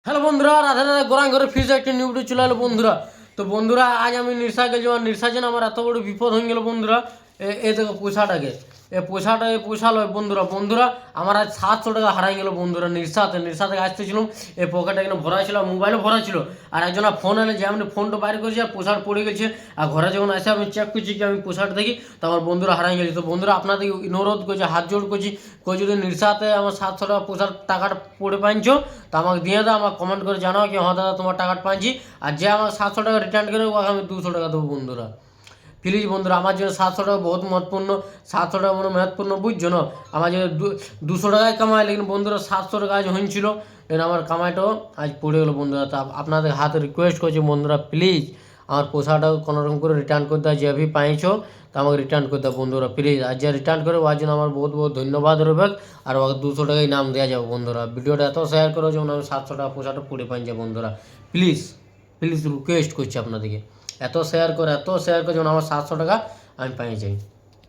Hello বন্ধুরা, রাধা রাধা গোরাং ঘরে ফিরে একটা নিউ ভিডিও চলে এলো বন্ধুরা। তো বন্ধুরা, আজ আমি নির্সা গেছি, আমার নির্সার জন্য আমার এত বড় বিপদ হয়ে গেল বন্ধুরা। এ দেখো পয়সাটাকে, পয়সা লয় বন্ধুরা। বন্ধুরা, আমার আজ 700 টাকা হারাই গেল বন্ধুরা। নির্সাতে আসতেছিলাম, এই পকেটটা এখানে ভরা ছিল, মোবাইলও ভরা ছিল। আর একজন ফোন এলে যে আমি ফোনটা বাইর করেছি আর পয়সাটা পড়ে গেছে। আর ঘরে যখন আসে আমি চেক করছি কি আমি পয়সাটা দেখি, তো আমার বন্ধুরা হারাই গেছি। তো বন্ধুরা, আপনাদের অনুরোধ করছি, হাত জোড় করছি, কেউ যদি নির্সাতে আমার 700 টাকা পয়সার টাকাটা পড়ে পাইছো তো আমাকে দিয়ে দাও, আমাকে কমেন্ট করে জানাও কি হ্যাঁ দাদা তোমার টাকাটা পাইছি। আর যে আমার 700 টাকা রিটার্ন করে ওকে আমি 200 টাকা দেবো বন্ধুরা। প্লিজ বন্ধুরা, আমার জন্য 700 টাকা বহুত মহত্বপূর্ণ। 700 টাকা মানে মহত্বপূর্ণ, বুঝছো না? আমার জন্য 200 টাকায় কামাই, লেকিন বন্ধুরা 700 টাকা আজ হয়েছিল, লেকিন আমার কামাইটাও আজ পড়ে গেলো বন্ধুরা। তা আপনাদের হাতে রিকোয়েস্ট করছি বন্ধুরা, প্লিজ আমার পয়সাটাও কোনোরকম করে রিটার্ন করে দেওয়া, যে ভি পাইছো তো আমাকে রিটার্ন করে দাও বন্ধুরা প্লিজ। আর যে রিটার্ন করে ওর জন্য আমার বহুত বহুত ধন্যবাদ রইবে। আর ওকে 200 টাকা ইনাম দেওয়া যাবে বন্ধুরা। ভিডিওটা এত শেয়ার করো যেমন আমি 700 টাকা পয়সাটা পড়ে পাইছি বন্ধুরা। প্লিজ প্লিজ রিকোয়েস্ট করছি আপনাদেরকে, এত শেয়ার করে যেমন আমার 700 টাকা আমি পাই যাই।